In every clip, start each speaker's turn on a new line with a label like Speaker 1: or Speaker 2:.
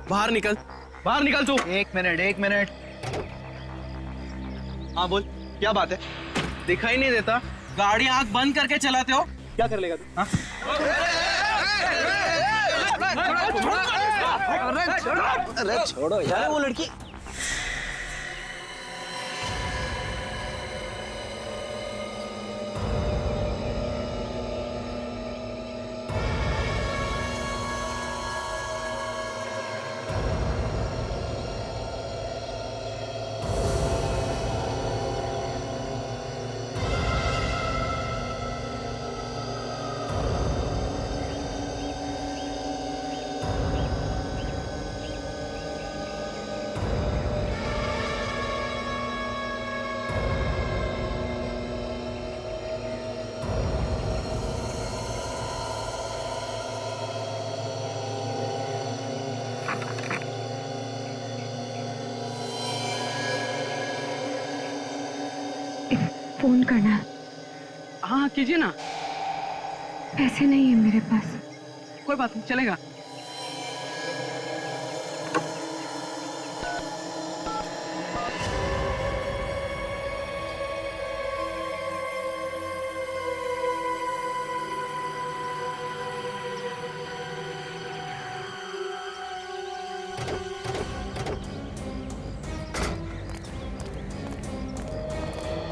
Speaker 1: बाहर निकल तू।
Speaker 2: एक मिनट।
Speaker 1: हाँ बोल, क्या बात है? दिखाई नहीं देता? गाड़ी आंख बंद करके चलाते हो, क्या कर लेगा तू? हाँ?
Speaker 2: अरे छोड़ो यार वो लड़की।
Speaker 3: फोन करना है।
Speaker 1: हाँ कीजिए ना।
Speaker 3: पैसे नहीं है मेरे पास।
Speaker 1: कोई बात नहीं, चलेगा।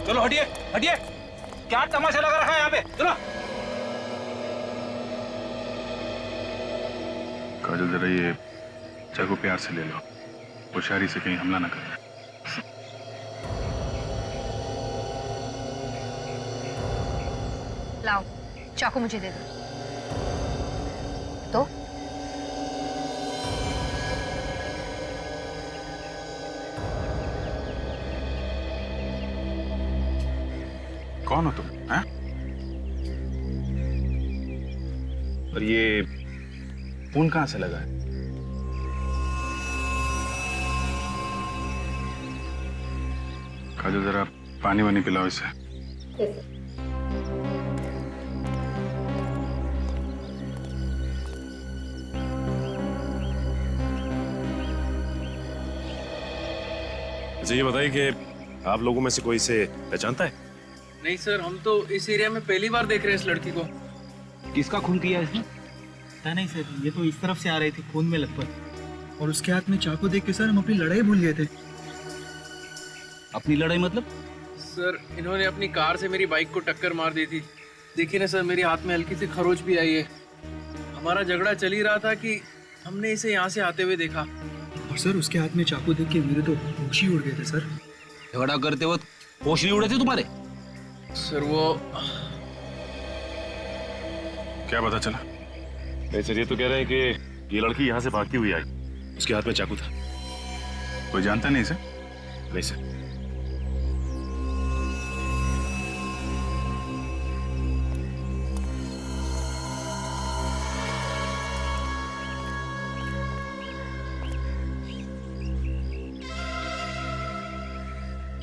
Speaker 4: चलो हटिए हटिए, क्या तमाशा लगा रखा है यहाँ पे? चलो।
Speaker 5: काजल जरा ये चाकू प्यार से ले लो, होशियारी से कहीं हमला ना कर।
Speaker 6: लाओ चाकू मुझे दे दो। तो
Speaker 5: कौन हो तुम? हैं? और ये खून कहां से लगा है? काजल जरा पानी वानी पिलाओ इसे।
Speaker 7: मुझे ये बताइए कि आप लोगों में से कोई इसे पहचानता है?
Speaker 1: नहीं सर, हम तो इस एरिया में पहली बार देख रहे हैं इस लड़की को।
Speaker 2: किसका खून किया इसने?
Speaker 8: पता नहीं सर, ये तो इस तरफ से आ रही थी खून में लथपथ, और उसके हाथ में चाकू देख के सर हम अपनी लड़ाई भूल गए थे।
Speaker 2: अपनी लड़ाई मतलब?
Speaker 1: सर इन्होंने अपनी कार से मेरी बाइक को टक्कर मार दी थी। देखिए ना सर, मेरे हाथ में हल्की सी खरोच भी आई है। हमारा झगड़ा चल ही रहा था कि हमने इसे यहाँ से आते हुए देखा।
Speaker 8: और सर उसके हाथ में चाकू देख के मेरे तो होश ही उड़ गए थे सर।
Speaker 2: झगड़ा करते वक्त होश नहीं उड़े थे तुम्हारे?
Speaker 1: सर वो
Speaker 5: क्या पता चला?
Speaker 7: नहीं सर, ये तो कह रहे हैं कि ये लड़की यहाँ से भागती हुई आई, उसके हाथ में चाकू था।
Speaker 5: कोई जानता नहीं इसे?
Speaker 7: नहीं सर।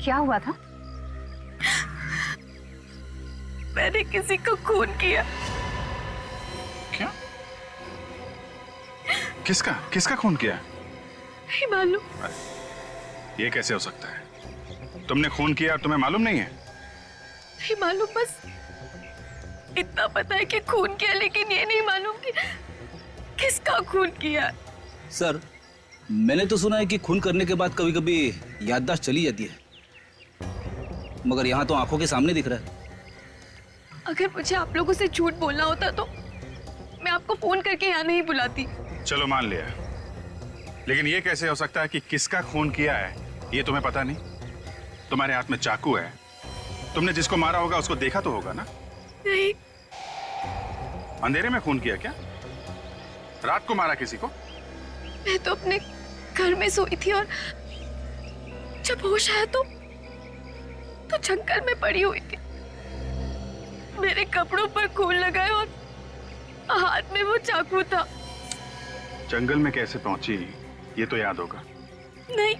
Speaker 6: क्या हुआ था?
Speaker 3: मैंने किसी को खून किया।
Speaker 5: क्या? किसका खून किया?
Speaker 3: नहीं मालूम।
Speaker 5: ये कैसे हो सकता है? तुमने खून किया और तुम्हें मालूम नहीं है?
Speaker 3: नहीं मालूम, बस इतना पता है कि खून किया, लेकिन ये नहीं मालूम कि किसका खून किया।
Speaker 2: सर मैंने तो सुना है कि खून करने के बाद कभी कभी याददाश्त चली जाती है, मगर यहाँ तो आंखों के सामने दिख रहा है।
Speaker 3: अगर मुझे आप लोगों से झूठ बोलना होता तो मैं आपको फोन करके यहाँ नहीं बुलाती।
Speaker 5: चलो मान लिया, लेकिन ये कैसे हो सकता है कि किसका खून किया है ये तुम्हें पता नहीं? तुम्हारे हाथ में चाकू है, तुमने जिसको मारा होगा उसको देखा तो होगा ना?
Speaker 3: नहीं।
Speaker 5: अंधेरे में खून किया क्या? रात को मारा किसी को?
Speaker 3: मैं तो अपने घर में सोई थी और जब होश आया तो जंगल में पड़ी हुई थी। मेरे कपड़ों पर खून लगा है और हाथ में वो चाकू था।
Speaker 5: जंगल में कैसे पहुंची ये तो याद होगा।
Speaker 3: नहीं।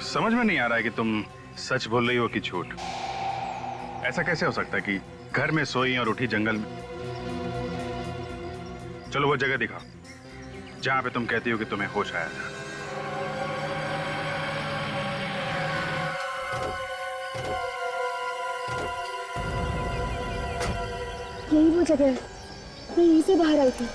Speaker 5: समझ में नहीं आ रहा है कि तुम सच बोल रही हो कि झूठ। ऐसा कैसे हो सकता है कि घर में सोई और उठी जंगल में? चलो वो जगह दिखाओ। जहां पे तुम कहती हो कि तुम्हें होश आया था।
Speaker 3: यही वो जगह है, मैं यहीं से बाहर आई थी।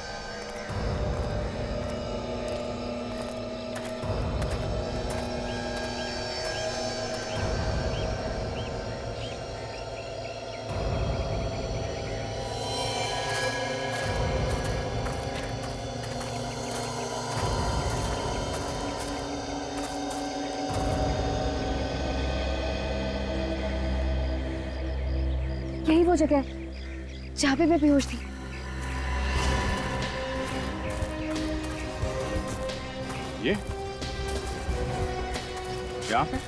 Speaker 3: यही वो जगह है जहाँ पे मैं बेहोश थी।
Speaker 5: ये यहाँ पे?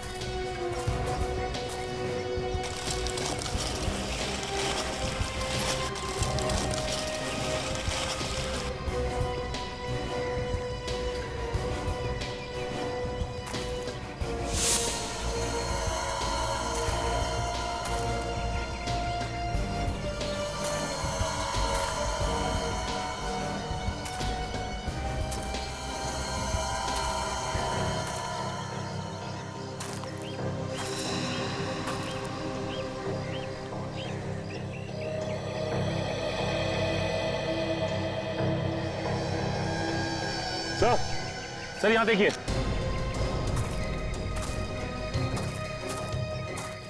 Speaker 7: सर यहाँ देखिए,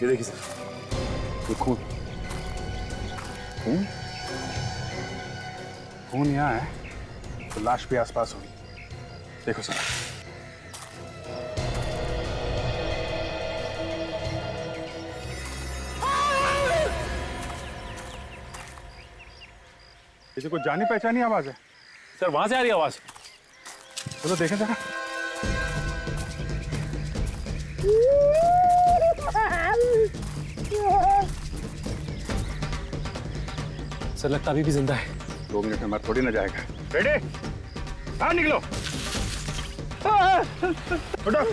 Speaker 7: ये देखिए सर, ये खून।
Speaker 5: खून यहाँ है तो लाश भी आसपास होगी। देखो सर, इसे कुछ जानी पहचानी आवाज है।
Speaker 7: सर वहां से आ रही आवाज।
Speaker 5: चलो देखें जरा।
Speaker 7: सर लगता अभी भी जिंदा है।
Speaker 5: 2 मिनट में मर थोड़ी ना जाएगा। रेडी, बाहर निकलो। उठो।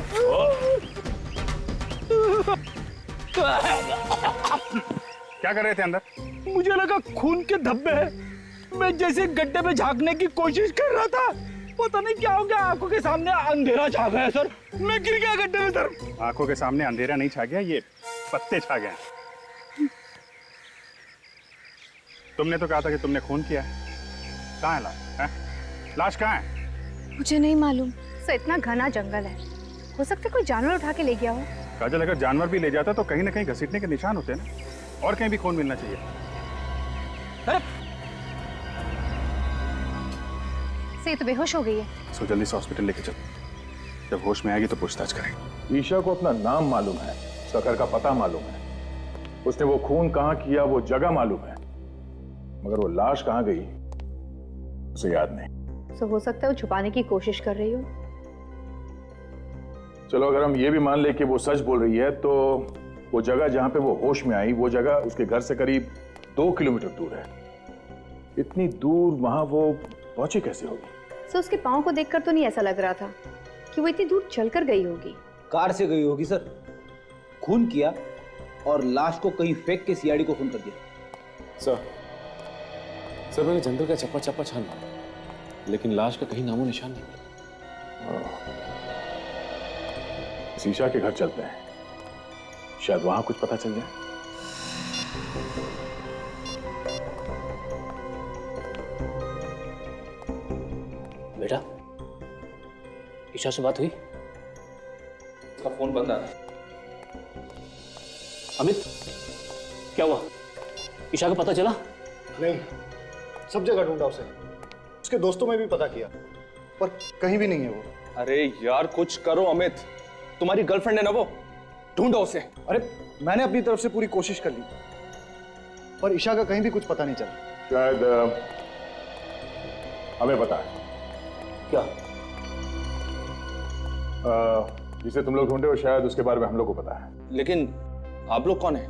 Speaker 5: क्या कर रहे थे अंदर?
Speaker 8: मुझे लगा खून के धब्बे हैं। मैं जैसे गड्ढे में झांकने की कोशिश कर रहा था, पता नहीं क्या हो गया, आंखों के सामने अंधेरा छा गया सर। मैं गिर गया गड्ढे में सर।
Speaker 5: आंखों के सामने अंधेरा नहीं छा गया, ये पत्ते छा गए। तुमने तो कहा था कि तुमने खून किया है। कहाँ है लाश? लाश कहाँ है?
Speaker 6: मुझे नहीं मालूम सर, इतना घना जंगल है, हो सकता है कोई जानवर उठा के ले गया हो।
Speaker 5: काजल, अगर जानवर भी ले जाता तो कहीं ना कहीं घसीटने के निशान होते हैं ना, और कहीं भी खून मिलना चाहिए।
Speaker 6: से तो बेहोश हो गई है।
Speaker 5: सो जल्दी से हॉस्पिटल लेके चलो, जब होश में आएगी तो पूछताछ करेंगे।
Speaker 9: ईशा को अपना नाम मालूम है, उसका घर का पता मालूम है, उसने वो खून कहाँ किया वो जगह मालूम है, मगर वो लाश कहाँ गई उसे याद नहीं।
Speaker 6: तो हो सकता है वो छुपाने की कोशिश कर रही हो।
Speaker 9: चलो अगर हम ये भी मान ले कि वो सच बोल रही है, तो वो जगह जहां पे वो होश में आई, वो जगह उसके घर से करीब 2 किलोमीटर दूर है। इतनी दूर वहां वो पहुंची कैसे होगी?
Speaker 6: सो उसके पाँव को देखकर तो नहीं ऐसा लग रहा था कि वो इतनी दूर चलकर गई होगी।
Speaker 2: कार से गई होगी सर, खून किया और लाश को कहीं फेंक के सीआईडी को फोन कर दिया।
Speaker 7: सर मैंने जंगल का चप्पा चप्पा छान मारा, लेकिन लाश का कहीं नामो निशान नहीं मिला।
Speaker 9: ईशा के घर चलते हैं, शायद वहां कुछ पता चल जाए।
Speaker 10: बेटा, ईशा से बात हुई?
Speaker 2: उसका फोन बंद आ रहा है।
Speaker 10: अमित, क्या हुआ? ईशा का पता चला?
Speaker 11: नहीं, सब जगह ढूंढा उसे, उसके दोस्तों में भी पता किया, पर कहीं भी नहीं है वो।
Speaker 12: अरे यार कुछ करो अमित, तुम्हारी गर्लफ्रेंड है ना वो, ढूंढो उसे।
Speaker 11: अरे मैंने अपनी तरफ से पूरी कोशिश कर ली, पर ईशा का कहीं भी कुछ पता नहीं चला।
Speaker 9: शायद हमें पता है।
Speaker 10: क्या?
Speaker 9: जिसे तुम लोग ढूंढे हो शायद उसके बारे में हम लोग को पता है।
Speaker 12: लेकिन आप लोग कौन है?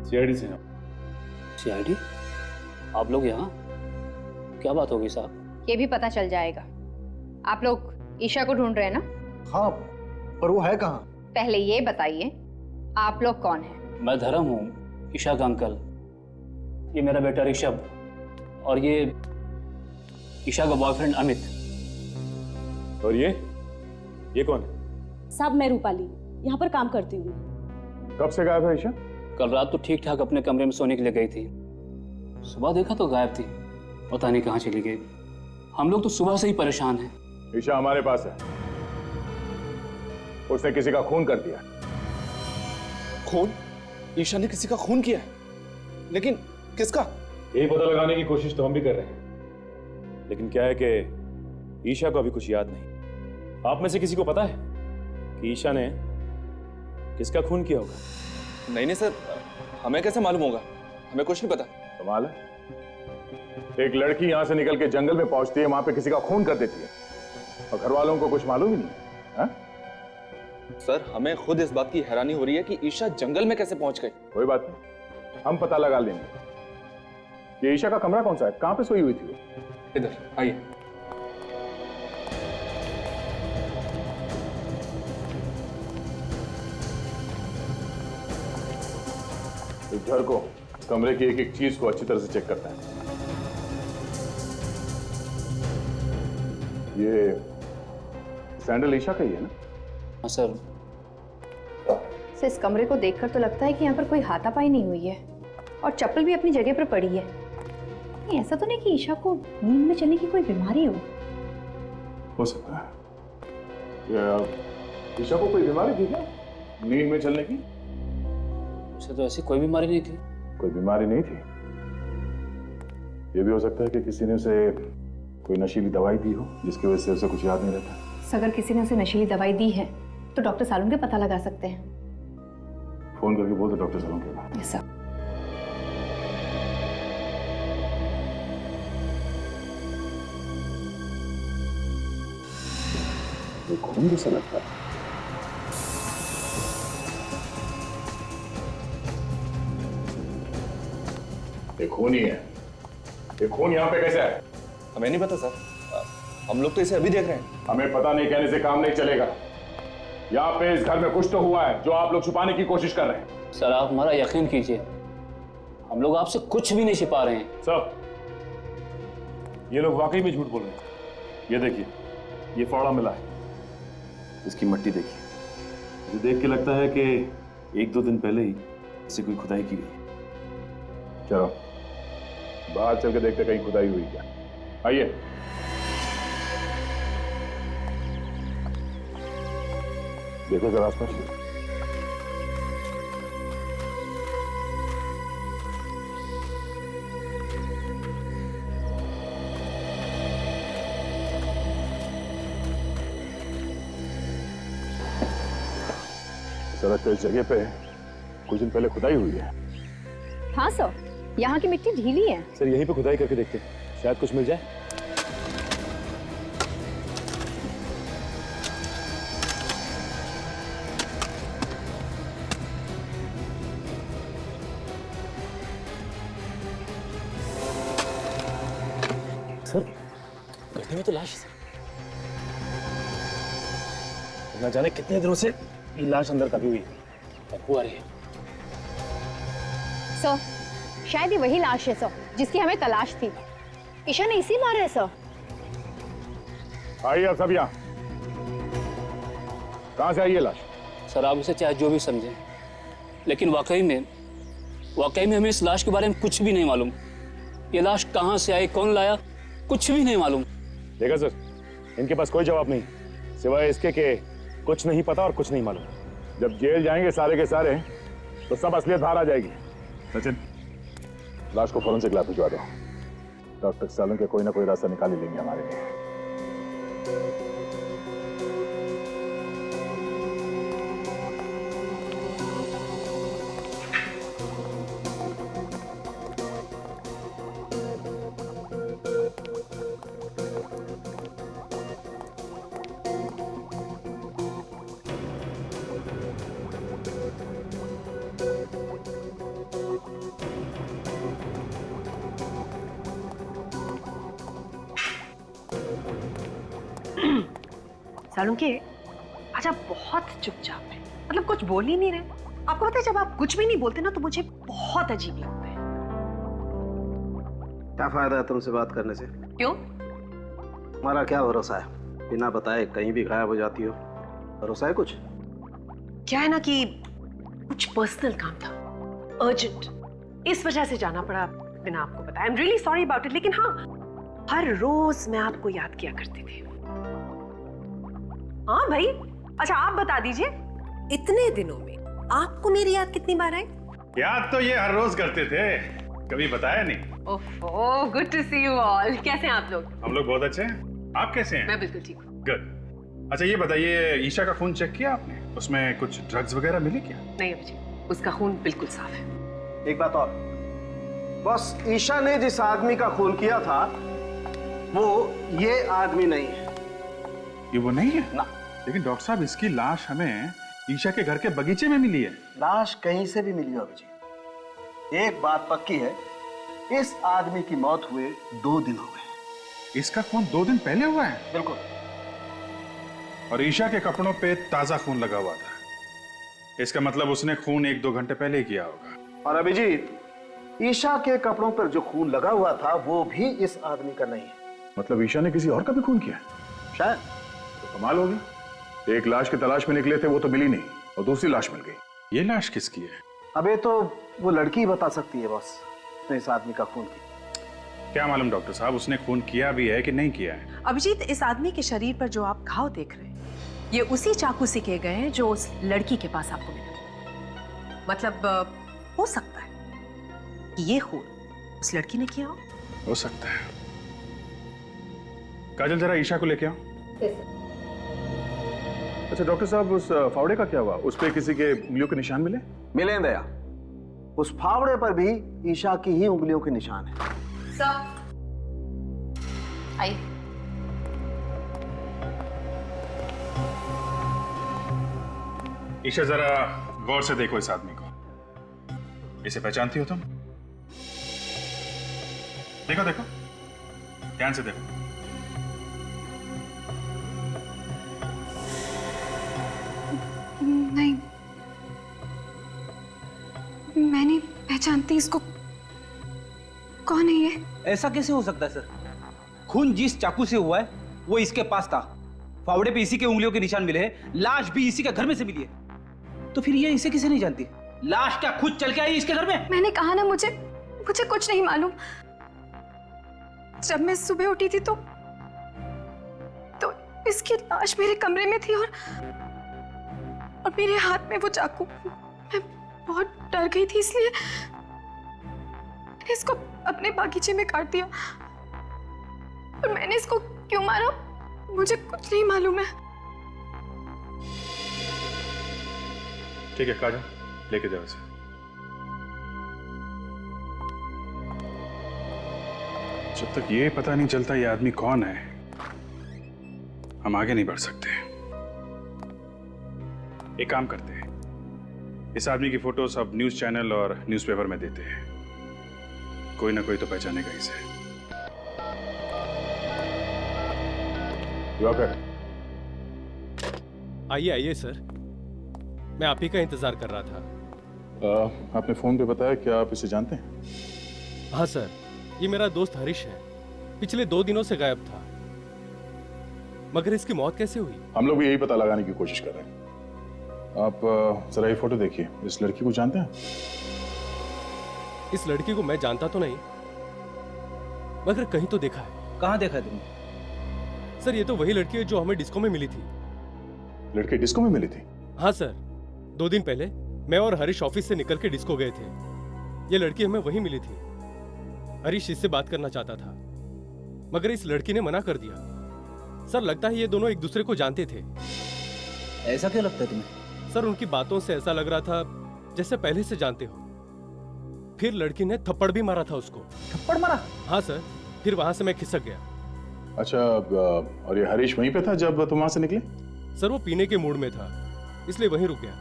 Speaker 7: सीआईडी से।
Speaker 10: सीआईडी? आप लोग यहाँ? क्या बात होगी साहब?
Speaker 6: ये भी पता चल जाएगा। आप लोग ईशा को ढूंढ रहे हैं ना?
Speaker 11: हाँ, पर वो है कहाँ?
Speaker 6: पहले ये बताइए, आप लोग कौन हैं?
Speaker 10: मैं धर्म हूँ, ईशा का अंकल। ये मेरा बेटा ऋषभ और ये ईशा का बॉयफ्रेंड अमित।
Speaker 7: और ये कौन है?
Speaker 13: साहब मैं रूपाली, यहाँ पर काम करती हूँ।
Speaker 9: कब से गायब है ईशा?
Speaker 10: कल रात तो ठीक ठाक अपने कमरे में सोने के लिए गई थी, सुबह देखा तो गायब थी, पता नहीं कहाँ चली गई। हम लोग तो सुबह से ही परेशान हैं।
Speaker 9: ईशा हमारे पास है, उसने किसी का खून कर दिया।
Speaker 12: खून? ईशा ने किसी का खून किया है? लेकिन किसका?
Speaker 7: यही पता लगाने की कोशिश तो हम भी कर रहे हैं, लेकिन क्या है कि ईशा को अभी कुछ याद नहीं। आप में से किसी को पता है कि ईशा ने किसका खून किया होगा?
Speaker 12: नहीं नहीं सर, हमें कैसे मालूम होगा? हमें कुछ नहीं पता।
Speaker 9: कमाल है, एक लड़की यहां से निकल के जंगल में पहुंचती है, वहां पे किसी का खून कर देती है, और घर वालों को कुछ मालूम ही नहीं है।
Speaker 12: सर हमें खुद इस बात की हैरानी हो रही है कि ईशा जंगल में कैसे पहुंच गई।
Speaker 9: कोई बात नहीं, हम पता लगा लेंगे। ये ईशा का कमरा कौन सा है? कहां पे सोई हुई थी वो?
Speaker 12: इधर आइए।
Speaker 9: इस घर को, कमरे की एक एक चीज को अच्छी तरह से चेक करता है। ये सैंडल ईशा का ही है ना?
Speaker 10: हाँ सर।
Speaker 6: सर इस कमरे को देखकर तो लगता है कि यहाँ पर कोई हाथापाई नहीं हुई है, और चप्पल भी अपनी जगह पर पड़ी है। नहीं, ऐसा तो नहीं कि ईशा को नींद में चलने की कोई बीमारी हो
Speaker 9: सकता है। या ईशा को कोई बीमारी थी क्या नींद में चलने की?
Speaker 10: उसे तो ऐसी कोई बीमारी नहीं थी।
Speaker 9: कोई बीमारी नहीं थी? ये भी हो सकता है कि किसी ने उसे कोई नशीली दवाई दी हो, जिसकी वजह से उसे कुछ याद नहीं रहता।
Speaker 6: अगर किसी ने उसे नशीली दवाई दी है तो डॉक्टर सालुन के पता लगा सकते हैं।
Speaker 9: फोन करके बोल दो डॉक्टर सालुन के।
Speaker 6: Yes sir.
Speaker 9: ये खून जैसा लगता है। ये खून ही है। ये खून यहाँ पे कैसे है?
Speaker 12: हमें नहीं पता सर, हम लोग तो इसे अभी देख रहे हैं।
Speaker 9: हमें पता नहीं कहने से काम नहीं चलेगा। यहाँ पे इस घर में कुछ तो हुआ है जो आप लोग छुपाने की कोशिश कर रहे हैं।
Speaker 10: सर आप हमारा यकीन कीजिए, हम लोग आपसे कुछ भी नहीं छिपा रहे हैं।
Speaker 7: सब ये लोग वाकई में झूठ बोल रहे हैं। ये देखिए, ये फावड़ा मिला है, इसकी मट्टी देखिए। मुझे देख के लगता है कि 1-2 दिन पहले ही इसे कोई खुदाई की गई।
Speaker 9: चलो बाहर चल के देखते कहीं खुदाई हुई क्या। आइए। देखो जरा आसपास। सड़क पे इस जगह पे कुछ दिन पहले खुदाई हुई है।
Speaker 6: हाँ सर, यहाँ की मिट्टी ढीली है।
Speaker 7: सर यहीं पे खुदाई करके देखते हैं, शायद कुछ मिल जाए।
Speaker 8: सर गड्ढे में तो लाश है। ना जाने कितने दिनों से ये लाश अंदर कभी हुई
Speaker 10: बदबू आ रही है।
Speaker 6: सर शायद ये वही लाश है सर जिसकी हमें तलाश थी। ईशा ने इसी मारा है सर।
Speaker 9: आइए आप सब यहाँ। कहाँ से आई है लाश?
Speaker 10: सर आप इसे चाहे जो भी समझें, लेकिन वाकई में हमें इस लाश के बारे में कुछ भी नहीं मालूम। ये लाश कहाँ से आई, कौन लाया, कुछ भी नहीं मालूम।
Speaker 7: देखा सर, इनके पास कोई जवाब नहीं सिवाय इसके कि कुछ नहीं पता और कुछ नहीं मालूम।
Speaker 9: जब जेल जाएंगे सारे के सारे तो सब असलियत बाहर आ जाएगी। सचिन, लाश को फॉरेंसिक लैब भिजवा दो। डॉक्टर सालुन के कोई ना कोई रास्ता निकाल ही लेंगे हमारे लिए।
Speaker 14: सालुन के आज आप बहुत चुपचाप हैं, मतलब कुछ बोल ही नहीं रहे। आपको पता है जब आप कुछ भी नहीं बोलते ना तो मुझे बहुत अजीब लगता है।
Speaker 15: क्या फायदा है तुमसे बात करने से?
Speaker 14: क्यों?
Speaker 15: हमारा क्या भरोसा है बिना बताए कहीं भी गायब हो जाती हो। भरोसा है कुछ?
Speaker 14: क्या है ना कि कुछ पर्सनल काम था, अर्जेंट, इस वजह से जाना पड़ा बिना आपको बताया। I am really sorry about it. लेकिन हाँ, हर रोज मैं आपको याद किया करती थी। हाँ भाई, अच्छा आप बता दीजिए, इतने दिनों में आपको मेरी याद कितनी बार आई?
Speaker 5: याद तो ये हर रोज करते थे, कभी बताया नहीं।
Speaker 14: Oh, good to see you all. कैसे हैं आप लोग?
Speaker 5: हम लोग बहुत अच्छे हैं, आप कैसे हैं?
Speaker 14: मैं बिल्कुल ठीक हूँ।
Speaker 5: गुड। अच्छा ये बताइए, ईशा का खून चेक किया आपने? उसमें कुछ ड्रग्स वगैरह मिले क्या?
Speaker 14: नहीं अभिजीत, उसका खून बिल्कुल साफ है।
Speaker 15: एक बात और, बस ईशा ने जिस आदमी का खून किया था वो ये आदमी नहीं है।
Speaker 5: ये वो नहीं है
Speaker 15: ना।
Speaker 5: लेकिन डॉक्टर साहब, इसकी लाश हमें ईशा के घर के बगीचे में मिली है।
Speaker 15: लाश कहीं से भी मिली हो अभिजीत, एक बात पक्की है, इस आदमी की मौत हुए 2 दिन हो गए।
Speaker 5: इसका खून 2 दिन पहले हुआ है?
Speaker 15: बिल्कुल।
Speaker 5: और ईशा के कपड़ों पे ताजा खून लगा हुआ था, इसका मतलब उसने खून 1-2 घंटे पहले ही किया होगा।
Speaker 15: और अभिजीत, ईशा के कपड़ों पर जो खून लगा हुआ था वो भी इस आदमी का नहीं है।
Speaker 9: मतलब ईशा ने किसी और का भी खून किया?
Speaker 15: शायद।
Speaker 9: तो कमाल होगी, एक लाश की तलाश में निकले थे, वो तो मिली नहीं, और दूसरी लाश मिल गई।
Speaker 5: ये लाश किसकी है?
Speaker 15: अबे तो वो लड़की ही बता सकती है बॉस, तो इस आदमी का खून किया।
Speaker 5: क्या मालूम डॉक्टर साहब, उसने खून किया भी है कि नहीं किया है?
Speaker 14: अभिजीत, इस आदमी के शरीर पर जो आप घाव देख रहे हैं, ये उसी चाकू से किए गए हैं जो उस लड़की के पास आपको मिला। मतलब हो सकता है कि ये खून उस लड़की ने किया
Speaker 5: हो सकता है। काजल, जरा ईशा को लेके आओ।
Speaker 9: अच्छा डॉक्टर साहब, उस फावड़े का क्या हुआ? उस पे किसी के उंगलियों के निशान मिले?
Speaker 15: मिले दया, उस फावड़े पर भी ईशा की ही उंगलियों के निशान है।
Speaker 6: सर आइए।
Speaker 5: ईशा, जरा गौर से देखो इस आदमी को। इसे पहचानती हो तुम? देखो देखो, ध्यान से देखो।
Speaker 3: नहीं, मैं नहीं पहचानती इसको। कौन है ये?
Speaker 2: ऐसा कैसे हो सकता है सर? खून जिस चाकू से हुआ है वो इसके पास था, फावड़े पे इसी के उंगलियों के निशान मिले हैं, लाश भी इसी के घर में से मिली है। तो फिर ये इसे किसे नहीं जानती? लाश क्या खुद चल के आई इसके घर में?
Speaker 3: मैंने कहा ना, मुझे कुछ नहीं मालूम। जब मैं सुबह उठी थी तो इसकी लाश मेरे कमरे में थी और मेरे हाथ में वो चाकू। मैं बहुत डर गई थी, इसलिए मैंने इसको अपने बागीचे में काट दिया। और मैंने इसको क्यों मारा मुझे कुछ नहीं मालूम है।
Speaker 5: ठीक है काजल, लेके जाओ इसे। जब तक ये पता नहीं चलता ये आदमी कौन है, हम आगे नहीं बढ़ सकते। एक काम करते हैं, इस आदमी की फोटो सब न्यूज चैनल और न्यूज़पेपर में देते हैं, कोई ना कोई तो पहचानेगा इसे।
Speaker 16: आइए आइए सर, मैं आप ही का इंतजार कर रहा था।
Speaker 9: आपने फोन पे बताया, क्या आप इसे जानते हैं?
Speaker 16: हाँ सर, ये मेरा दोस्त हरीश है, पिछले 2 दिनों से गायब था। मगर इसकी मौत कैसे हुई?
Speaker 9: हम लोग भी यही पता लगाने की कोशिश कर रहे हैं। आप जरा ये फोटो देखिए, इस लड़की को जानते हैं?
Speaker 16: इस लड़की को मैं जानता तो नहीं, मगर कहीं तो देखा है।
Speaker 2: कहाँ देखा है तुमने?
Speaker 16: सर ये तो वही लड़की है जो हमें डिस्को में मिली थी।
Speaker 9: लड़की डिस्को में मिली थी?
Speaker 16: हाँ सर, 2 दिन पहले मैं और हरीश ऑफिस से निकल के डिस्को गए थे। ये लड़की हमें वहीं मिली थी। हरीश इससे बात करना चाहता था, मगर इस लड़की ने मना कर दिया। सर लगता है ये दोनों एक दूसरे को जानते थे।
Speaker 2: ऐसा क्यों लगता है तुम्हें?
Speaker 16: सर उनकी बातों से ऐसा लग रहा था जैसे पहले से जानते हो। फिर लड़की ने थप्पड़ भी मारा था उसको।
Speaker 2: थप्पड़ मारा?
Speaker 16: हाँ सर, फिर वहां से मैं खिसक गया।
Speaker 9: अच्छा, और ये हरीश वहीं पे था जब तुम वहां से निकले?
Speaker 16: सर वो पीने के मूड में था, इसलिए वहीं रुक गया,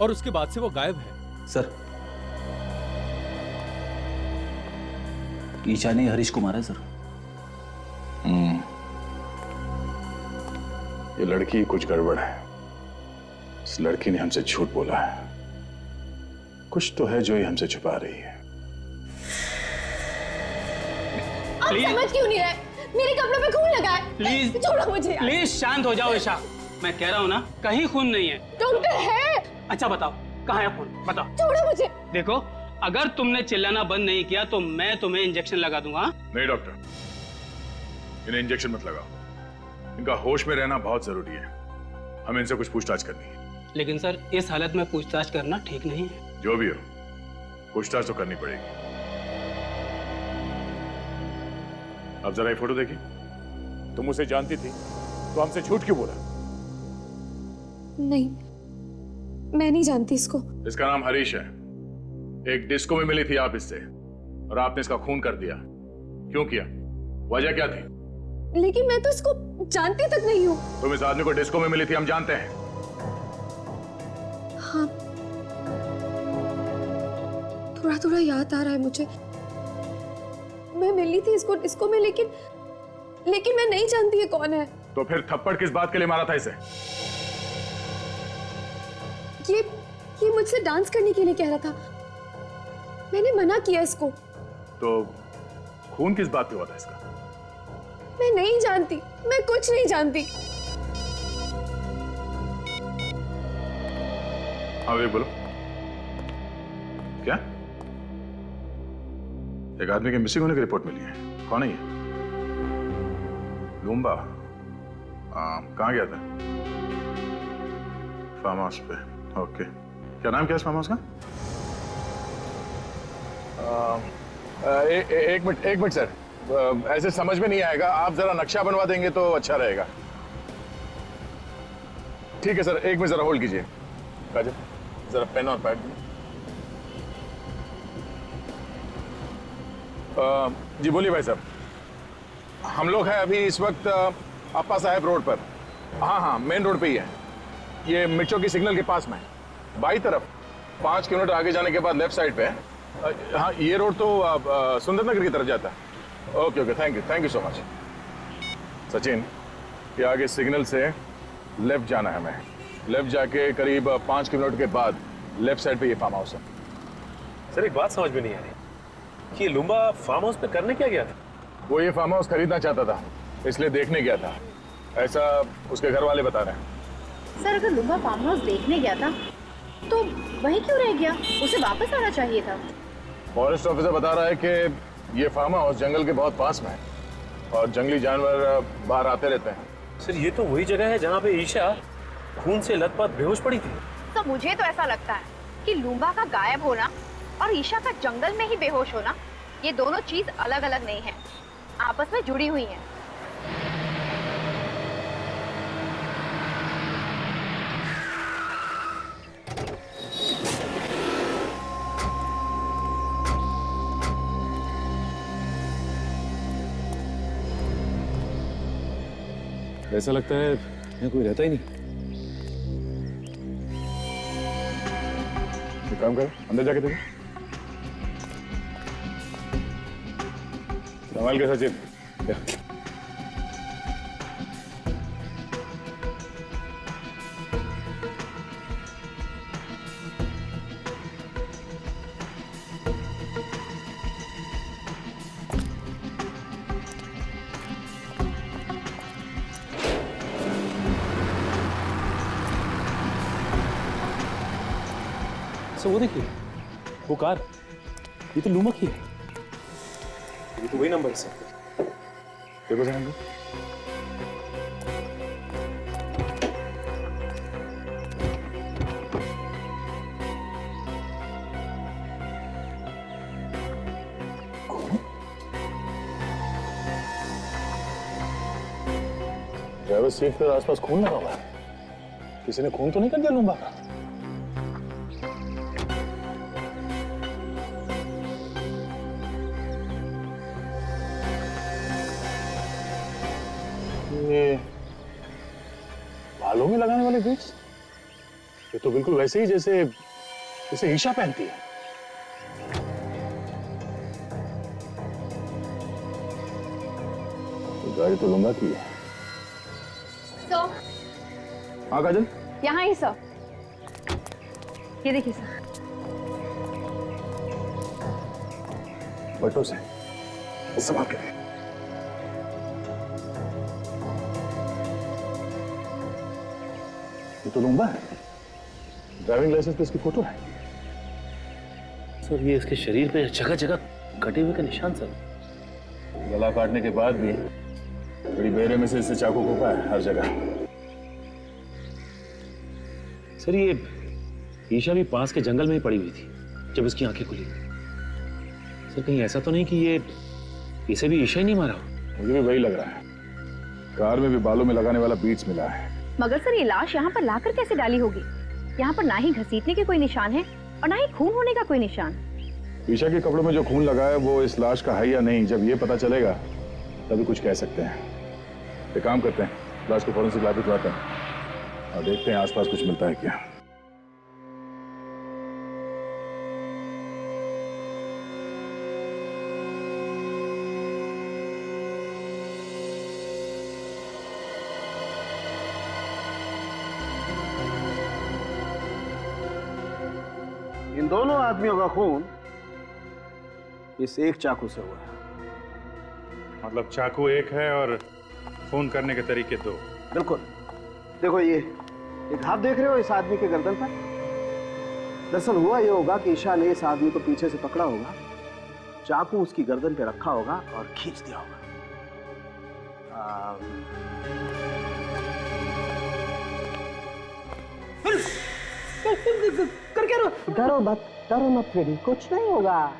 Speaker 16: और उसके बाद से वो गायब है।
Speaker 2: सर ईशा ने हरीश को मारा है सर।
Speaker 9: ये लड़की कुछ गड़बड़ है। इस लड़की ने हमसे झूठ बोला है, कुछ तो है जो ये हमसे छुपा रही है।
Speaker 3: आप समझ क्यों नहीं रहे?
Speaker 13: मेरे कपड़ों पे खून लगा है।
Speaker 10: प्लीज
Speaker 13: छोड़ो मुझे यार।
Speaker 10: प्लीज शांत हो जाओ ईशा, मैं कह रहा हूँ ना कहीं खून नहीं है।
Speaker 13: डॉक्टर है।
Speaker 10: अच्छा बताओ कहाँ है खून, बताओ।
Speaker 13: छोड़ो मुझे।
Speaker 10: देखो अगर तुमने चिल्लाना बंद नहीं किया तो मैं तुम्हें इंजेक्शन लगा दूंगा।
Speaker 9: नहीं डॉक्टर, इन्हें इंजेक्शन मत लगाओ, इनका होश में रहना बहुत जरूरी है, हमें इनसे कुछ पूछताछ करनी है।
Speaker 10: लेकिन सर इस हालत में पूछताछ करना ठीक नहीं है।
Speaker 9: जो भी हो, पूछताछ तो करनी पड़ेगी। अब जरा ये फोटो देखी। तुम उसे जानती थी तो हमसे झूठ क्यों बोला?
Speaker 3: नहीं, मैं नहीं जानती इसको।
Speaker 9: इसका नाम हरीश है, एक डिस्को में मिली थी आप इससे और आपने इसका खून कर दिया। क्यों किया, वजह क्या थी?
Speaker 3: लेकिन मैं तो इसको जानती तक नहीं हूँ।
Speaker 9: तुम इस आदमी को डिस्को में मिली थी, हम जानते हैं।
Speaker 3: हाँ, थोड़ा थोड़ा याद आ रहा है मुझे। मैं मिली थी इसको डिस्को में, लेकिन मैं नहीं जानती ये कौन है।
Speaker 9: तो फिर थप्पड़ किस बात के लिए मारा था इसे?
Speaker 3: ये मुझसे डांस करने के लिए कह रहा था, मैंने मना किया इसको।
Speaker 9: तो खून किस बात पे हुआ था इसका?
Speaker 3: मैं नहीं जानती, मैं कुछ नहीं जानती।
Speaker 9: हाँ वे बोलो, क्या? एक आदमी के मिसिंग होने की रिपोर्ट मिली है, कौन है ये? लूम्बा? कहाँ गया था? फार्म हाउस पे, ओके। क्या नाम क्या है इस फार्म हाउस का? एक मिनट सर, ऐसे समझ में नहीं आएगा, आप जरा नक्शा बनवा देंगे तो अच्छा रहेगा। ठीक है सर, एक मिनट जरा होल्ड कीजिए। काजल जरा पेन और पैड। जी बोलिए भाई साहब। हम लोग हैं अभी इस वक्त अप्पा साहब रोड पर। हाँ मेन रोड पे ही है, ये मिर्चों की सिग्नल के पास में, बाई तरफ 5 किलोमीटर आगे जाने के बाद लेफ्ट साइड पे है। हाँ ये रोड तो सुंदरनगर की तरफ जाता है। Okay thank you so much. Sachin, ये आगे सिग्नल से लेफ्ट जाना है हमें, लेफ्ट जाके करीब 5 किलोमीटर के बाद लेफ्ट साइड पे ये फार्म हाउस है।
Speaker 7: सर एक बात समझ में नहीं आ रही कि ये लूम्बा फार्म हाउस पे करने क्या गया था?
Speaker 9: वो ये फार्म हाउस खरीदना चाहता था, इसलिए देखने गया था, ऐसा उसके घर वाले बता रहे हैं।
Speaker 6: सर अगर लुम्बा फार्म हाउस देखने गया था तो वहीं क्यों रह गया? उसे वापस आना चाहिए था।
Speaker 9: फॉरेस्ट ऑफिसर बता रहा है कि ये फार्म हाउस जंगल के बहुत पास में है और जंगली जानवर बाहर आते रहते हैं।
Speaker 7: सर ये तो वही जगह है जहाँ पे ईशा खून से लथपथ बेहोश पड़ी थी।
Speaker 6: तो मुझे तो ऐसा लगता है कि लूम्बा का गायब होना और ईशा का जंगल में ही बेहोश होना, ये दोनों चीज अलग अलग नहीं है, आपस में जुड़ी हुई हैं।
Speaker 7: ऐसा लगता है यहाँ कोई रहता ही नहीं।
Speaker 9: एक काम करो, अंदर जाके देखो। संभाल के सचिन।
Speaker 7: सर वो देखिए, वो कार, ये तो लूम्बा की है। ये तो वही नंबर है सर।
Speaker 9: देखो जरा। ड्राइवर सीट पर आसपास खून लगा हुआ है, किसी ने खून तो नहीं कर दिया लूम्बा का? ये बालों में लगाने वाले बीट्स, ये तो बिल्कुल वैसे ही जैसे ईशा पहनती है। तो गाड़ी तो लूंगा की है।
Speaker 6: सर,
Speaker 9: हाँ काजल,
Speaker 6: यहाँ ही सर, ये देखिए सर।
Speaker 9: बटो से संभाल के। ये तो लूंगा है, ड्राइविंग लाइसेंस पे इसकी फोटो है।
Speaker 15: सर ये इसके शरीर पे जगह जगह कटे हुए का निशान सर।
Speaker 9: गला काटने के बाद भी बड़ी बेरे में से इससे चाकू घोंपा है हर जगह।
Speaker 15: सर ये ईशा भी पास के जंगल में ही पड़ी हुई थी जब उसकी आंखें खुली। सर कहीं ऐसा तो नहीं कि ये इसे भी ईशा ही नहीं मारा हो?
Speaker 9: मुझे भी वही लग रहा है। कार में भी बालों में लगाने वाला बीट्स मिला है।
Speaker 6: मगर सर ये लाश यहाँ पर लाकर कैसे डाली होगी? यहाँ पर ना ही घसीटने के कोई निशान है और ना ही खून होने का कोई निशान।
Speaker 9: ईशा के कपड़ों में जो खून लगा है वो इस लाश का है या नहीं, जब ये पता चलेगा तभी कुछ कह सकते हैं। एक काम करते हैं, लाश को फॉरेंसिक लैब भिजवाते हैं और देखते हैं आसपास कुछ मिलता है क्या।
Speaker 15: इन दोनों आदमियों का खून इस एक चाकू से हुआ है।
Speaker 5: मतलब चाकू एक है और खून करने के तरीके दो।
Speaker 15: बिल्कुल। देखो ये घाव देख रहे हो इस आदमी के गर्दन पर? दरअसल हुआ ये होगा कि ईशा ने इस आदमी को पीछे से पकड़ा होगा, चाकू उसकी गर्दन पे रखा होगा और खींच दिया होगा।
Speaker 2: कर क्या रहो?
Speaker 15: डरो मत फ्रेडी, कुछ नहीं होगा।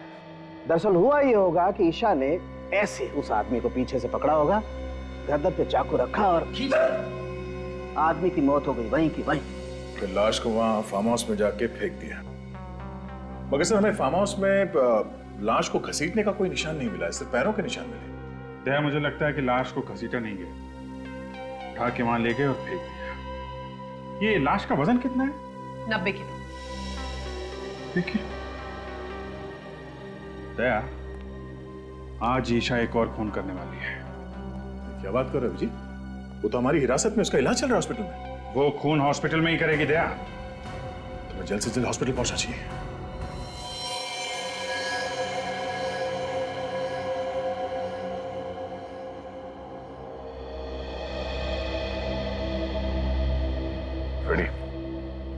Speaker 15: दरअसल हुआ ये होगा कि ईशा ने ऐसे उस आदमी को पीछे से पकड़ा होगा, गर्दन पे चाकू रखा और खींच दिया। आदमी की मौत हो गई वहीं की वहीं।
Speaker 9: फिर लाश को वहां फार्म हाउस में जाके फेंक दिया। मगर सर हमें फार्म हाउस में लाश को घसीटने का कोई निशान नहीं मिला, सिर्फ पैरों के निशान मिले।
Speaker 5: दया मुझे लगता है कि लाश को घसीटा नहीं गया, उठा के वहां ले गए और फेंक दिया। ये लाश का वजन कितना है?
Speaker 14: 90 किलो।
Speaker 5: देखिए दया, आज ईशा एक और खून करने वाली है।
Speaker 9: क्या बात कर रहे हो जी? वो तो हमारी हिरासत में, उसका इलाज चल रहा है हॉस्पिटल में।
Speaker 5: वो खून हॉस्पिटल में ही करेगी दया।
Speaker 9: तुम्हें जल्द से जल्द हॉस्पिटल पहुंचना चाहिए। फ्रेडी,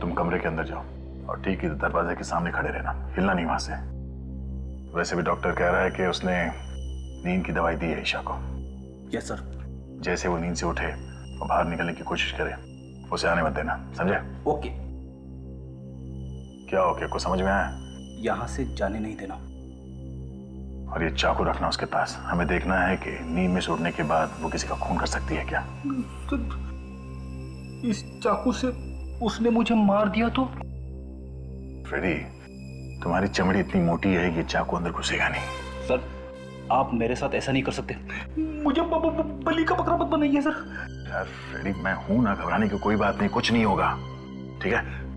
Speaker 9: तुम कमरे के अंदर जाओ और ठीक इस दरवाजे के सामने खड़े रहना, हिलना नहीं वहां से। वैसे भी डॉक्टर कह रहा है कि उसने नींद की दवाई दी है ईशा को।
Speaker 2: Yes sir.
Speaker 9: जैसे वो नींद से उठे और बाहर निकलने की कोशिश करे, उसे आने मत देना, समझे?
Speaker 2: ओके।
Speaker 9: क्या ओके? कुछ समझ में आया?
Speaker 2: यहां से जाने नहीं देना।
Speaker 9: और ये चाकू रखना उसके पास। हमें देखना है कि नींद में से उठने के बाद वो किसी का खून कर सकती है क्या।
Speaker 2: इस चाकू से उसने मुझे मार दिया तो?
Speaker 9: फ्रेडी, तुम्हारी चमड़ी इतनी मोटी है कि चाकू अंदर घुसेगा नहीं।
Speaker 2: सर आप मेरे साथ ऐसा नहीं कर सकते, मुझे बलि का बकरा मत बनाइए सर।
Speaker 9: यार फ्रेडी, मैं हूं ना, घबराने की कोई बात नहीं, कुछ नहीं होगा, ठीक है?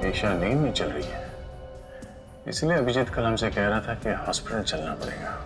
Speaker 5: ईशा नींद में चल रही है, इसलिए अभिजीत कल हमसे कह रहा था कि हॉस्पिटल चलना पड़ेगा।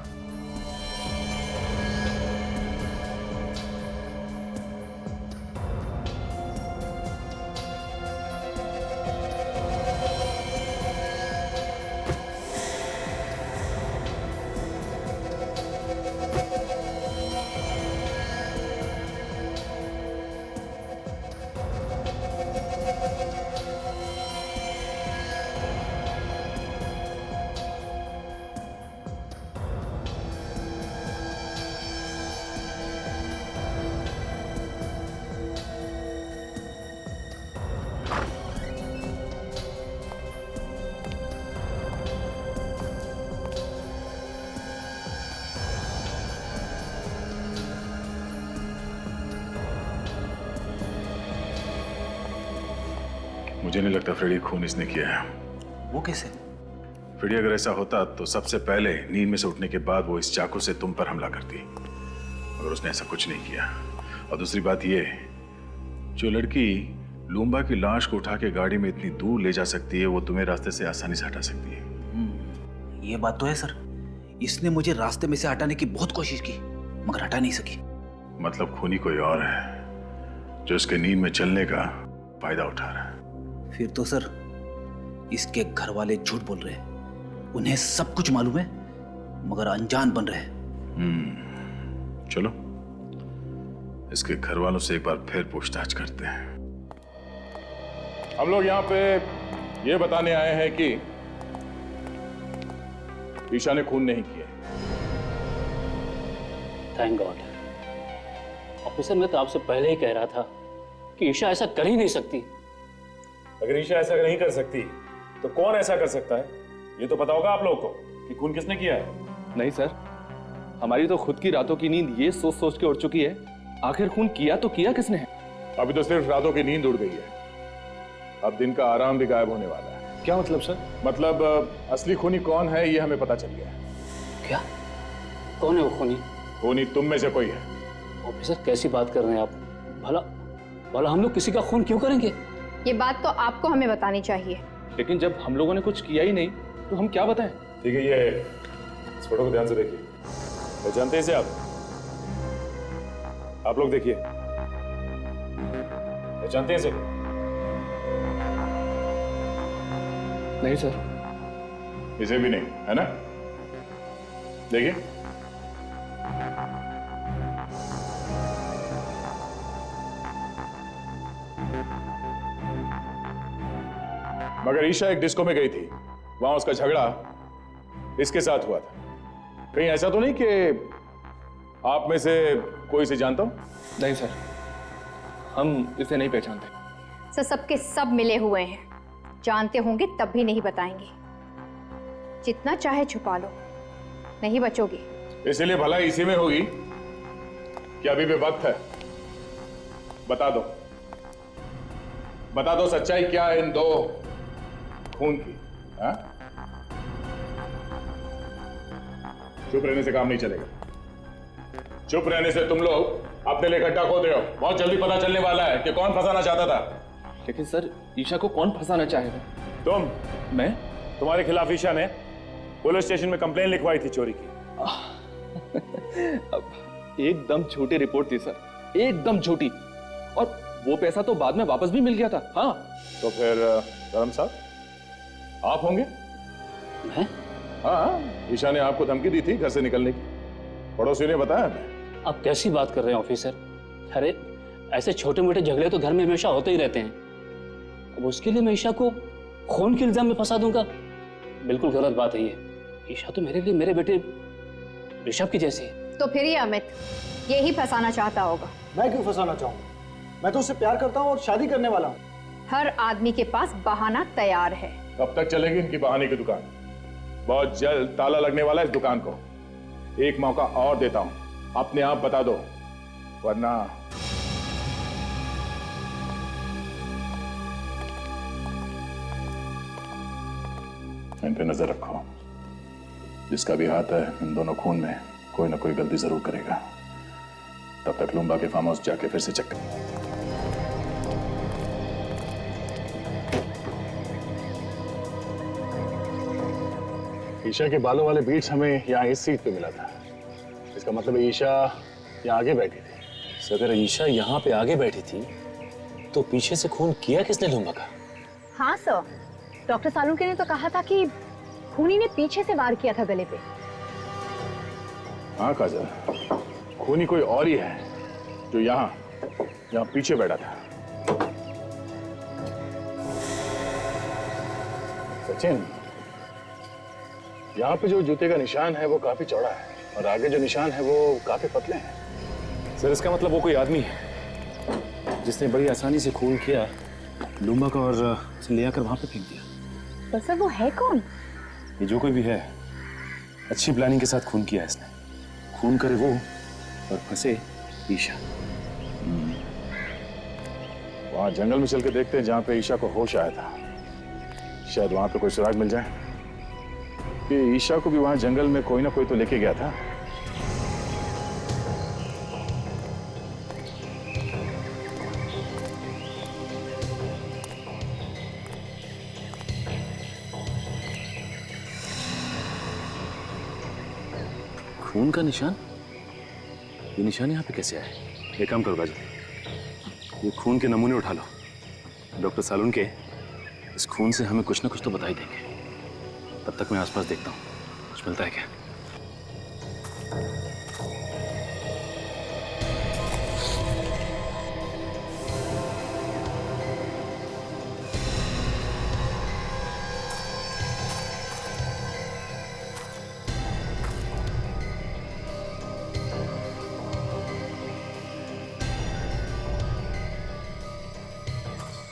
Speaker 5: मुझे नहीं लगता फ्रेडी खून इसने किया है।
Speaker 2: वो कैसे?
Speaker 5: फ्रेडी अगर ऐसा होता तो सबसे पहले नींद में से उठने के बाद वो इस चाकू से तुम पर हमला करती, मगर उसने ऐसा कुछ नहीं किया। और दूसरी बात ये, जो लड़की लूम्बा की लाश को उठा के गाड़ी में इतनी दूर ले जा सकती है, वो तुम्हें रास्ते से आसानी से हटा सकती है।
Speaker 2: ये बात तो है सर, इसने मुझे रास्ते में से हटाने की बहुत कोशिश की मगर हटा नहीं सकी।
Speaker 5: मतलब खूनी कोई और है जो इसके नींद में चलने का फायदा उठा रहा है।
Speaker 2: फिर तो सर इसके घर वाले झूठ बोल रहे हैं, उन्हें सब कुछ मालूम है मगर अनजान बन रहे हैं।
Speaker 5: चलो इसके घर वालों से एक बार फिर पूछताछ करते हैं।
Speaker 9: हम लोग यहाँ पे ये बताने आए हैं कि ईशा ने खून नहीं किया।
Speaker 10: Thank God. ऑफिसर, मैं तो आपसे पहले ही कह रहा था कि ईशा ऐसा कर ही नहीं सकती।
Speaker 7: अगर ईशा ऐसा नहीं कर सकती तो कौन ऐसा कर सकता है, ये तो पता होगा आप लोगों को कि खून किसने किया है।
Speaker 12: नहीं सर, हमारी तो खुद की रातों की नींद ये सोच सोच के उड़ चुकी है, आखिर खून किया तो किया किसने है।
Speaker 9: अभी तो सिर्फ रातों की नींद उड़ गई है, अब दिन का आराम भी गायब होने वाला है।
Speaker 12: क्या मतलब सर?
Speaker 9: मतलब असली खूनी कौन है ये हमें पता चल गया है।
Speaker 10: क्या? कौन है वो खूनी?
Speaker 9: खूनी तुम में से कोई है।
Speaker 10: ऑफिसर, कैसी बात कर रहे हैं आप? भला भला हम लोग किसी का खून क्यों करेंगे?
Speaker 6: ये बात तो आपको हमें बतानी चाहिए।
Speaker 12: लेकिन जब हम लोगों ने कुछ किया ही नहीं तो हम क्या बताएं?
Speaker 7: ठीक है, ये इस फोटो को ध्यान से देखिए, पहचानते हैं इसे आप लोग देखिए, पहचानते हैं इसे?
Speaker 12: नहीं सर।
Speaker 9: इसे भी नहीं, है ना? देखिए, मगर ईशा एक डिस्को में गई थी, वहां उसका झगड़ा इसके साथ हुआ था। कहीं ऐसा तो नहीं कि आप में से कोई इसे जानता हो?
Speaker 12: नहीं सर, हम इसे नहीं पहचानते।
Speaker 6: सर सबके सब मिले हुए हैं, जानते होंगे तब भी नहीं बताएंगे। जितना चाहे छुपा लो, नहीं बचोगे।
Speaker 9: इसलिए भलाई इसी में होगी कि अभी भी वक्त है। बता दो सच्चाई क्या है इन दो खून की। हाँ? चुप रहने से काम नहीं चलेगा। चुप रहने से तुम लोग अपने लिए गड्ढा खोद रहे हो। बहुत जल्दी पता चलने वाला है कि कौन फंसाना चाहता था।
Speaker 12: लेकिन सर, ईशा को कौन फंसाना चाहेगा?
Speaker 7: तुम।
Speaker 12: मैं?
Speaker 7: तुम्हारे खिलाफ ईशा ने पुलिस स्टेशन में कंप्लेन लिखवाई थी चोरी की।
Speaker 12: एकदम झूठी रिपोर्ट थी सर, एकदम झूठी। और वो पैसा तो बाद में वापस भी मिल गया था। हाँ।
Speaker 9: तो फिर धर्म साहब आप होंगे?
Speaker 10: मैं?
Speaker 9: हाँ, ईशा ने आपको धमकी दी थी घर से निकलने की, पड़ोसी ने बताया हमें।
Speaker 10: आप कैसी बात कर रहे हैं ऑफिसर? अरे ऐसे छोटे मोटे झगड़े तो घर में हमेशा होते ही रहते हैं। अब उसके लिए मैं ईशा को खून के इल्जाम में फंसा दूंगा? बिल्कुल गलत बात है ये। ईशा तो मेरे लिए मेरे बेटे ऋषभ की जैसी है।
Speaker 6: तो फिर ये अमित यही फंसाना चाहता होगा।
Speaker 11: मैं क्यों फंसाना चाहूंगा? मैं तो उससे प्यार करता हूँ और शादी करने वाला हूँ।
Speaker 6: हर आदमी के पास बहाना तैयार है।
Speaker 9: कब तक चलेगी इनकी बहाने की दुकान? बहुत जल्द ताला लगने वाला है इस दुकान को। एक मौका और देता हूं, अपने आप बता दो, वरना इन पे नजर रखो। जिसका भी हाथ है इन दोनों खून में, कोई ना कोई गलती जरूर करेगा। तब तक लुम्बा के फार्म हाउस जाके फिर से चेक ईशा के बालों वाले बीट्स हमें यहाँ इस सीट पे मिला था। इसका मतलब है ईशा यहाँ आगे बैठी थी।
Speaker 10: सर अगर ईशा यहाँ पे आगे बैठी थी तो पीछे से खून किया किसने लूंबा का?
Speaker 6: हाँ सर, डॉक्टर सालुंके ने तो कहा था कि खूनी ने पीछे से वार किया था गले पे।
Speaker 9: हाँ काजल, खूनी कोई और ही है जो यहाँ पीछे बैठा था। सचिन, यहाँ पे जो जूते का निशान है वो काफी चौड़ा है और आगे जो निशान है वो काफी पतले हैं।
Speaker 7: सर इसका मतलब वो कोई आदमी है जिसने बड़ी आसानी से खून किया लूंबा का और उसे ले आकर वहां पे फेंक दिया।
Speaker 6: पर सर वो है कौन?
Speaker 7: ये जो कोई भी है अच्छी प्लानिंग के साथ खून किया इसने। खून करे वो और फंसे ईशा।
Speaker 9: वहां जंगल में चल के देखते हैं जहां पे ईशा को होश आया था। शायद वहां पे कोई सुराग मिल जाए कि ईशा को भी वहां जंगल में कोई ना कोई तो लेके गया था।
Speaker 7: खून का निशान? ये निशान यहाँ पे कैसे आए? एक काम करो काजल, ये खून के नमूने उठा लो। डॉक्टर सालुंके इस खून से हमें कुछ ना कुछ तो बता ही देंगे। तब तक मैं आसपास देखता हूँ कुछ मिलता है क्या।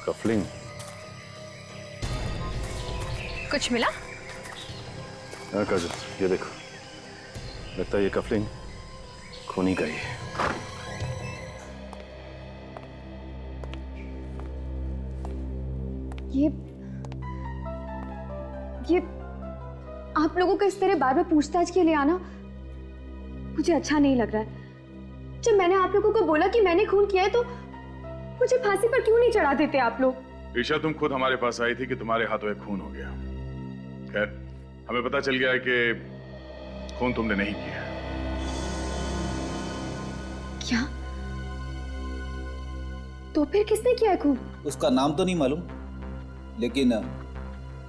Speaker 7: कफलिंग।
Speaker 6: कुछ मिला?
Speaker 7: हाँ काजल, ये देखो, लगता है ये कफलिंग खूनी का ही है।
Speaker 6: ये आप लोगों का इस तरह बार बार पूछताछ के लिए आना मुझे अच्छा नहीं लग रहा है। जब मैंने आप लोगों को बोला कि मैंने खून किया है तो मुझे फांसी पर क्यों नहीं चढ़ा देते आप लोग?
Speaker 5: ईशा, तुम खुद हमारे पास आई थी कि तुम्हारे हाथों एक खून हो गया। खैर, हमें पता चल गया है कि खून तुमने नहीं किया।
Speaker 6: क्या? तो फिर किसने किया खून?
Speaker 2: उसका नाम तो नहीं मालूम, लेकिन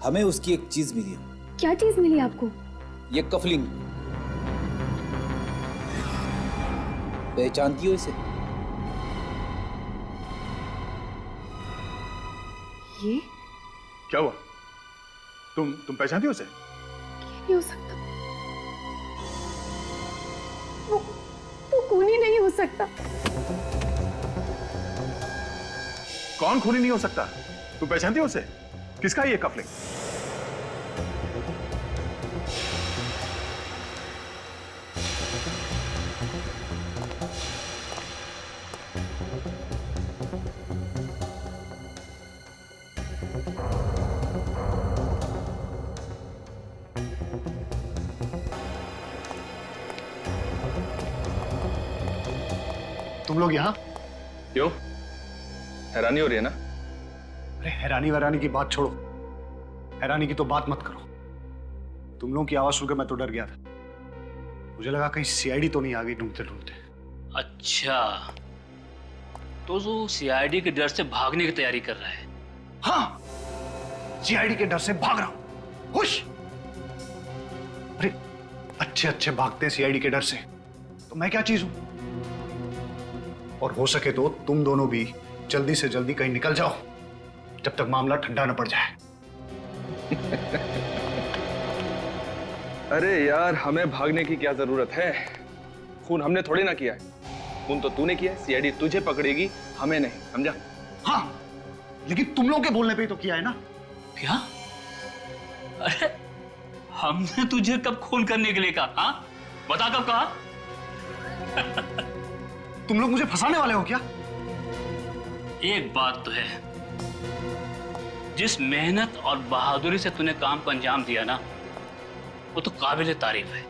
Speaker 2: हमें उसकी एक चीज मिली है।
Speaker 6: क्या चीज मिली आपको?
Speaker 2: ये कफलिंग। पहचानती हो इसे?
Speaker 6: ये
Speaker 5: क्या हुआ? तुम पहचानती हो उसे?
Speaker 6: नहीं हो सकता। वो खूनी नहीं हो सकता।
Speaker 5: कौन खूनी नहीं हो सकता? तुम पहचानती हो उसे? किसका है ये कफलिंग?
Speaker 11: तुम लोग यहाँ?
Speaker 12: क्यों? हैरानी हो रही है ना?
Speaker 11: अरे हैरानी वैरानी की बात छोड़ो, हैरानी की तो बात मत करो। तुम लोगों की आवाज सुनकर मैं तो डर गया था। मुझे लगा कहीं सीआईडी तो नहीं आ गई ढूंढते ढूंढते।
Speaker 10: अच्छा, तो वो सीआईडी के डर से भागने की तैयारी कर रहा है?
Speaker 11: हाँ, सीआईडी के डर से भाग रहा हूं। खुश? अरे अच्छे अच्छे भागते हैं सीआईडी के डर से, तो मैं क्या चीज हूं? और हो सके तो तुम दोनों भी जल्दी से जल्दी कहीं निकल जाओ जब तक मामला ठंडा न पड़ जाए।
Speaker 12: अरे यार, हमें भागने की क्या जरूरत है? खून हमने थोड़ी ना किया है। खून तो तूने किया है। सीआईडी तुझे पकड़ेगी, हमें नहीं, समझा?
Speaker 11: हाँ, लेकिन तुम लोगों के बोलने पे ही तो किया है ना।
Speaker 10: क्या? अरे हमने तुझे कब खून करने के लिए कहा? हाँ, बता कब कहा?
Speaker 11: तुम लोग मुझे फंसाने वाले हो क्या?
Speaker 10: एक बात तो है, जिस मेहनत और बहादुरी से तूने काम को अंजाम दिया ना, वो तो काबिल तारीफ है।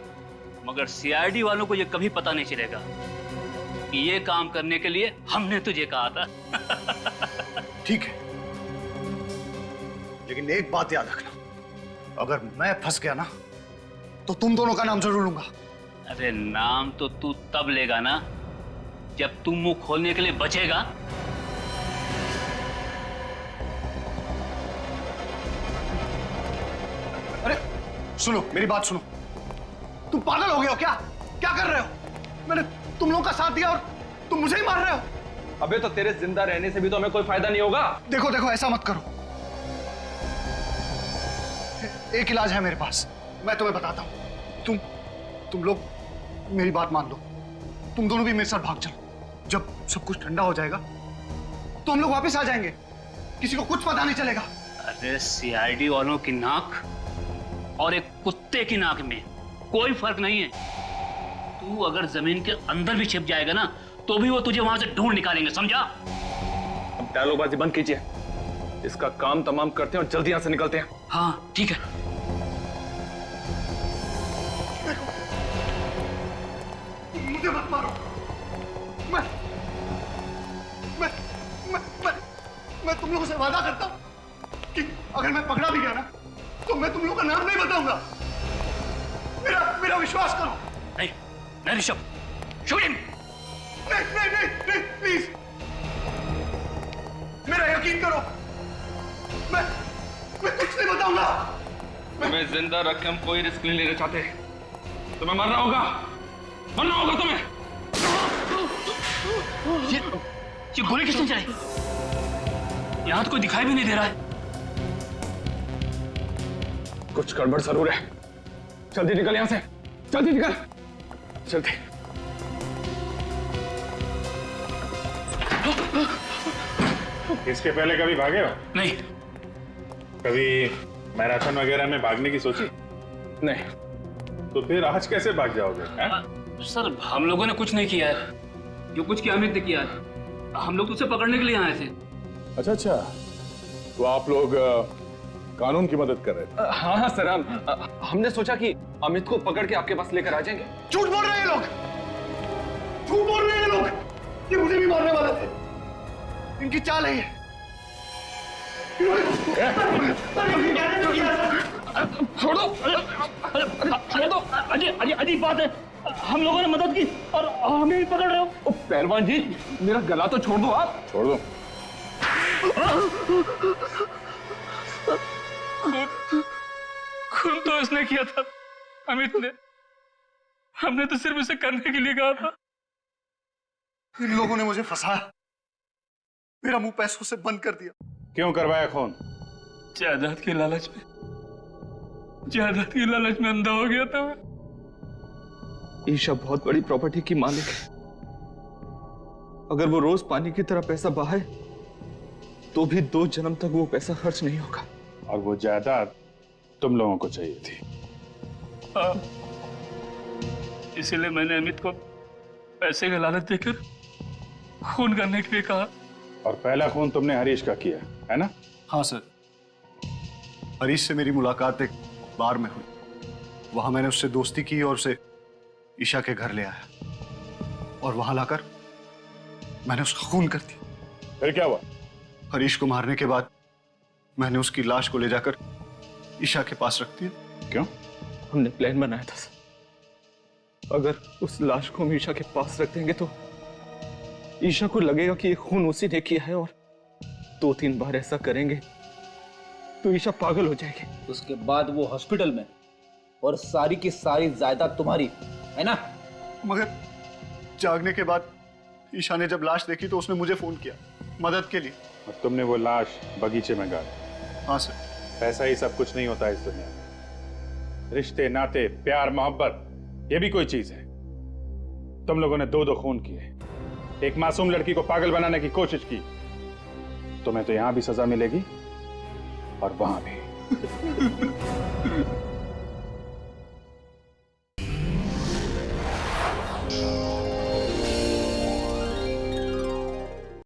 Speaker 10: मगर सीआईडी वालों को ये कभी पता नहीं चलेगा कि ये काम करने के लिए हमने तुझे कहा था।
Speaker 11: ठीक है, लेकिन एक बात याद रखना, अगर मैं फंस गया ना तो तुम दोनों का नाम जरूर लूंगा।
Speaker 10: अरे नाम तो तू तब लेगा ना जब तू मुंह खोलने के लिए बचेगा।
Speaker 11: अरे सुनो, मेरी बात सुनो। तुम पागल हो गए हो क्या? क्या कर रहे हो? मैंने तुम लोगों का साथ दिया और तुम मुझे ही मार रहे हो।
Speaker 12: अबे तो तेरे जिंदा रहने से भी तो हमें कोई फायदा नहीं होगा।
Speaker 11: देखो देखो, ऐसा मत करो। एक इलाज है मेरे पास, मैं तुम्हें बताता हूं। तुम लोग मेरी बात मान लो। तुम दोनों भी मेरे साथ भाग चलो। जब सब कुछ ठंडा हो जाएगा तो हम लोग वापस आ जाएंगे, किसी को कुछ पता नहीं चलेगा।
Speaker 10: अरे सीआईडी वालों की नाक और एक कुत्ते की नाक में कोई फर्क नहीं है। तू अगर जमीन के अंदर भी छिप जाएगा ना तो भी वो तुझे वहां से ढूंढ निकालेंगे, समझा?
Speaker 12: अब डायलॉगबाजी बंद कीजिए, इसका काम तमाम करते हैं और जल्दी यहां से निकलते हैं।
Speaker 10: हाँ ठीक है।
Speaker 11: मुझे मत मारो। मैं तुम लोगों से वादा करता हूं कि अगर मैं पकड़ा भी गया ना तो मैं तुम लोगों का नाम नहीं बताऊंगा। मेरा विश्वास करो।
Speaker 10: नहीं ऋषभ, शूट हिम।
Speaker 11: नहीं, प्लीज मेरा यकीन करो। मैं कुछ नहीं बताऊंगा।
Speaker 12: तुम्हें जिंदा रख के हम कोई रिस्क नहीं लेना चाहते। तुम्हें मरना होगा तुम्हें।
Speaker 10: ये गोली किसने चलाई? यहां तो कोई दिखाई भी नहीं दे रहा है।
Speaker 12: कुछ गड़बड़ जरूर है। जल्दी निकल यहां से, जल्दी निकल, जल्दी।
Speaker 5: इसके पहले कभी भागे हो?
Speaker 10: नहीं।
Speaker 5: कभी मैराथन वगैरह में भागने की सोची?
Speaker 12: नहीं।
Speaker 5: तो फिर आज कैसे भाग जाओगे?
Speaker 10: सर हम लोगों ने कुछ नहीं किया है। जो कुछ किया अमित ने किया है। हम लोग तो उसे पकड़ने के लिए आए थे।
Speaker 9: अच्छा, तो आप लोग कानून की मदद कर रहे थे?
Speaker 12: हाँ सर, हमने सोचा कि अमित को पकड़ के आपके पास लेकर आ जाएंगे।
Speaker 11: झूठ बोल रहे हैं लोग, झूठ बोल रहे हैं लोग। ये मुझे भी मारने वाले थे। इनकी चाल है ये।
Speaker 10: छोड़ दो, अजीब बात है। हम लोगों ने मदद की और हमें भी पकड़ रहे हो।
Speaker 12: पहलवान जी, मेरा गला तो छोड़ दो आप।
Speaker 9: छोड़ दो।
Speaker 10: खून तो इसने किया था, अमित ने। हमने तो सिर्फ इसे करने के लिए कहा था।
Speaker 11: इन लोगों ने मुझे फंसाया, मेरा मुंह पैसों से बंद कर दिया।
Speaker 5: क्यों करवाया खून?
Speaker 10: जायदाद की लालच में अंधा हो गया था मैं।
Speaker 12: ईशा बहुत बड़ी प्रॉपर्टी की मालिक है। अगर वो रोज पानी की तरह पैसा बहाए तो भी 2 जन्म तक वो पैसा खर्च नहीं होगा।
Speaker 5: और वो जायदाद तुम लोगों को चाहिए थी।
Speaker 10: इसीलिए मैंने अमित को पैसे का लालच देकर खून करने के लिए कहा।
Speaker 5: और पहला खून तुमने हरीश का किया है ना?
Speaker 11: हाँ सर, हरीश से मेरी मुलाकात एक बार में हुई। वहां मैंने उससे दोस्ती की और उसे ईशा के घर ले आया और वहां लाकर मैंने उसका खून कर दिया।
Speaker 9: फिर क्या हुआ?
Speaker 11: हरीश को मारने के बाद मैंने उसकी लाश को ले जाकर ईशा के पास रख दिया।
Speaker 5: क्यों?
Speaker 12: हमने प्लान बनाया था सर। अगर उस लाश को हम ईशा के पास रख देंगे तो ईशा को लगेगा कि ये खून उसी ने किया है, और 2-3 बार ऐसा करेंगे तो ईशा पागल हो जाएगी।
Speaker 2: उसके बाद वो हॉस्पिटल में, और सारी की सारी जायदाद तुम्हारी है ना?
Speaker 11: मगर जागने के बाद ईशा ने जब लाश देखी तो उसने मुझे फोन किया मदद के लिए।
Speaker 5: और तुमने वो लाश बगीचे में गाड़ी?
Speaker 11: हाँ सर।
Speaker 5: पैसा ही सब कुछ नहीं होता इस दुनिया में। रिश्ते, नाते, प्यार, मोहब्बत, ये भी कोई चीज है। तुम लोगों ने 2 खून किए, एक मासूम लड़की को पागल बनाने की कोशिश की। तुम्हें तो यहां भी सजा मिलेगी और वहां भी।